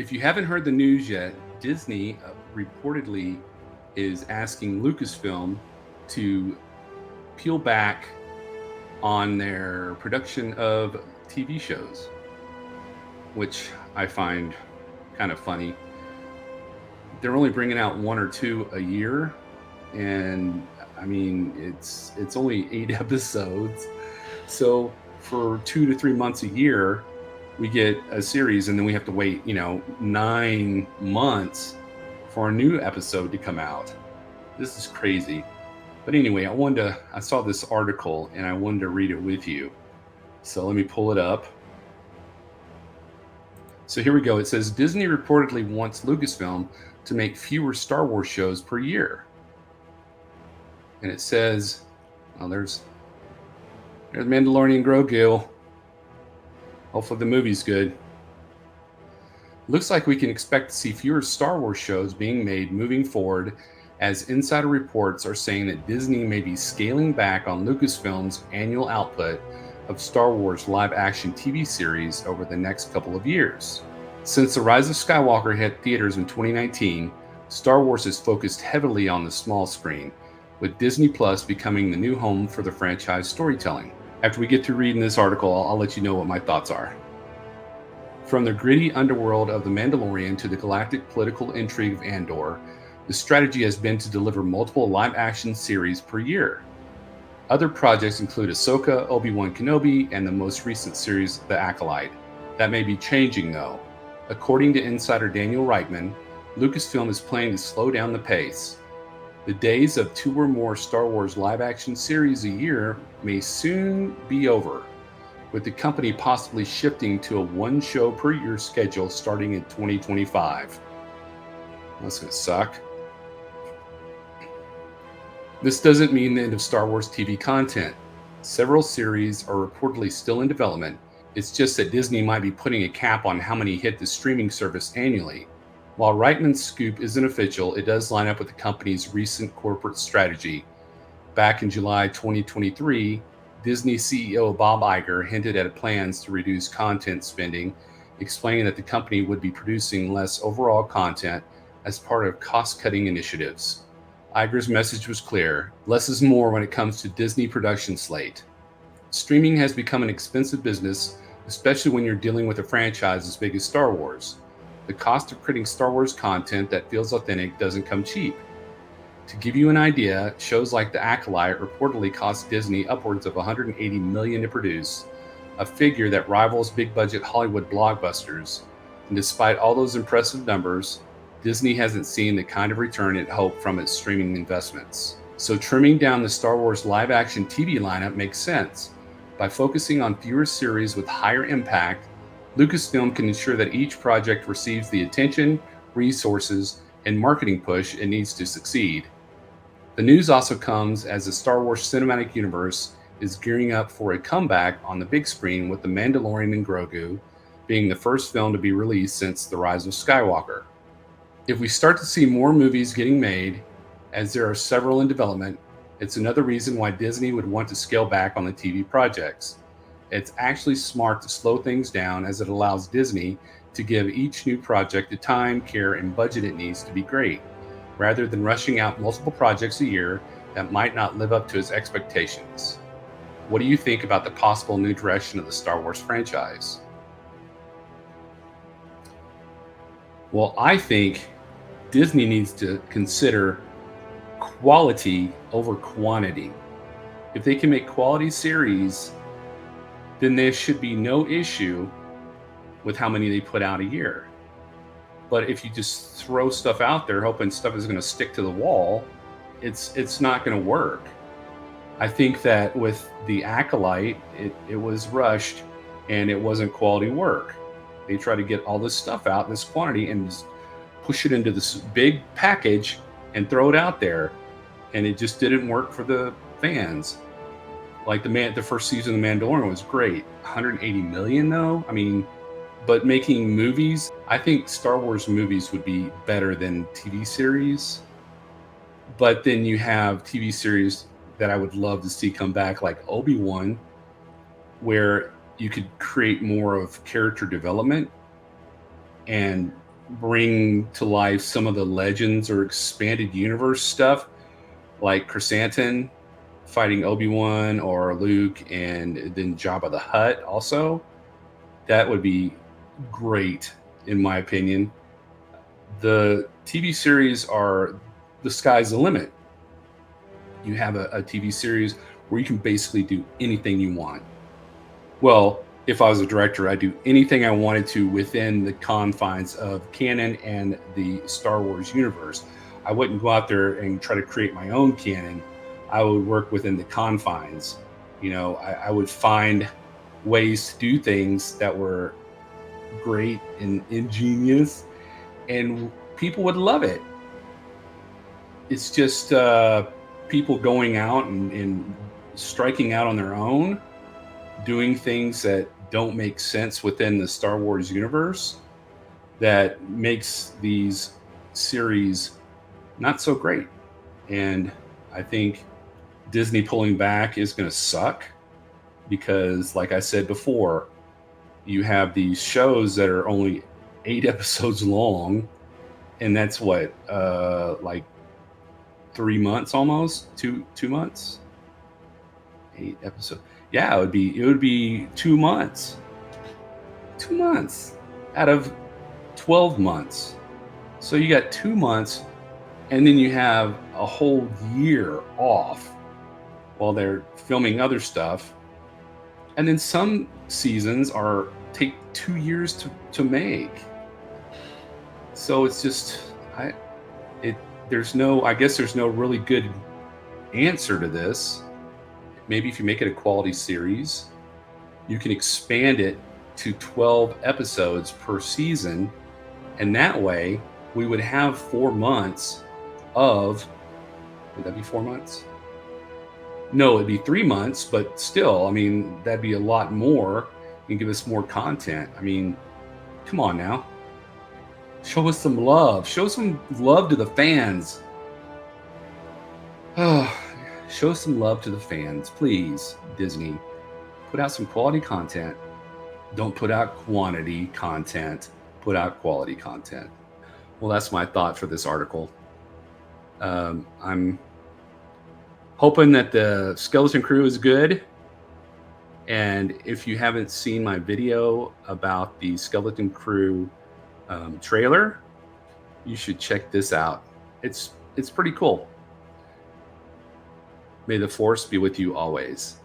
If you haven't heard the news yet, Disney reportedly is asking Lucasfilm to peel back on their production of TV shows, which I find kind of funny. They're only bringing out one or two a year, and I mean it's only 8 episodes. So for 2 to 3 months a year, we get a series, and then we have to wait, 9 months for a new episode to come out. This is crazy. But anyway, I saw this article and I wanted to read it with you. So let me pull it up. So here we go. It says Disney reportedly wants Lucasfilm to make fewer Star Wars shows per year. And it says, well, there's Mandalorian Grogu. Hopefully the movie's good. Looks like we can expect to see fewer Star Wars shows being made moving forward, as insider reports are saying that Disney may be scaling back on Lucasfilm's annual output of Star Wars live-action TV series over the next couple of years. Since The Rise of Skywalker hit theaters in 2019, Star Wars has focused heavily on the small screen, with Disney Plus becoming the new home for the franchise storytelling. After we get through reading this article, I'll let you know what my thoughts are. From the gritty underworld of The Mandalorian to the galactic political intrigue of Andor, the strategy has been to deliver multiple live-action series per year. Other projects include Ahsoka, Obi-Wan Kenobi, and the most recent series, The Acolyte. That may be changing, though. According to insider Daniel Reitman, Lucasfilm is planning to slow down the pace. The days of 2 or more Star Wars live-action series a year may soon be over, with the company possibly shifting to a 1-show-per-year schedule starting in 2025. That's going to suck. This doesn't mean the end of Star Wars TV content. Several series are reportedly still in development. It's just that Disney might be putting a cap on how many hit the streaming service annually. While Reitman's scoop isn't official, it does line up with the company's recent corporate strategy. Back in July 2023, Disney CEO Bob Iger hinted at plans to reduce content spending, explaining that the company would be producing less overall content as part of cost-cutting initiatives. Iger's message was clear: less is more when it comes to Disney production slate. Streaming has become an expensive business, especially when you're dealing with a franchise as big as Star Wars. The cost of creating Star Wars content that feels authentic doesn't come cheap. To give you an idea, shows like The Acolyte reportedly cost Disney upwards of $180 million to produce, a figure that rivals big-budget Hollywood blockbusters. And despite all those impressive numbers, Disney hasn't seen the kind of return it hoped from its streaming investments. So trimming down the Star Wars live-action TV lineup makes sense. By focusing on fewer series with higher impact, Lucasfilm can ensure that each project receives the attention, resources, and marketing push it needs to succeed. The news also comes as the Star Wars cinematic universe is gearing up for a comeback on the big screen, with The Mandalorian and Grogu being the first film to be released since The Rise of Skywalker. If we start to see more movies getting made, as there are several in development, it's another reason why Disney would want to scale back on the TV projects. It's actually smart to slow things down, as it allows Disney to give each new project the time, care, and budget it needs to be great, rather than rushing out multiple projects a year that might not live up to its expectations. What do you think about the possible new direction of the Star Wars franchise? Well, I think Disney needs to consider quality over quantity. If they can make quality series, then there should be no issue with how many they put out a year. But if you just throw stuff out there hoping stuff is going to stick to the wall, it's not going to work. I think that with The Acolyte, it was rushed and it wasn't quality work. They try to get all this stuff out in this quantity and just push it into this big package and throw it out there, and it just didn't work for the fans. Like the first season of The Mandalorian was great. 180 million though? I mean, but making movies, I think Star Wars movies would be better than TV series. But then you have TV series that I would love to see come back, like Obi-Wan, where you could create more of character development and bring to life some of the legends or expanded universe stuff, like Chrysanthemum fighting Obi-Wan or Luke, and then Jabba the Hutt also. That would be great, in my opinion. The TV series are the sky's the limit. You have a TV series where you can basically do anything you want. Well, if I was a director, I'd do anything I wanted to within the confines of canon and the Star Wars universe. I wouldn't go out there and try to create my own canon. I would work within the confines. I would find ways to do things that were great and ingenious, and people would love it. It's just people going out and striking out on their own, doing things that don't make sense within the Star Wars universe, that makes these series not so great. And I think Disney pulling back is going to suck because, like I said before, you have these shows that are only 8 episodes long, and that's what, like 3 months, almost 2 months, 8 episodes. Yeah, it would be 2 months, 2 months out of 12 months. So you got 2 months, and then you have a whole year off while they're filming other stuff. And then some seasons are take 2 years to make. So it's just it there's no I guess there's no really good answer to this. Maybe if you make it a quality series, you can expand it to 12 episodes per season, and that way we would have 4 months of would that be 4 months? No, it'd be 3 months, but still, I mean, that'd be a lot more and give us more content. I mean, come on now. Show us some love. Show some love to the fans. Show some love to the fans, please, Disney. Put out some quality content. Don't put out quantity content. Put out quality content. Well, that's my thought for this article. I'm hoping that the Skeleton Crew is good. And if you haven't seen my video about the Skeleton Crew trailer, you should check this out. It's pretty cool. May the Force be with you always.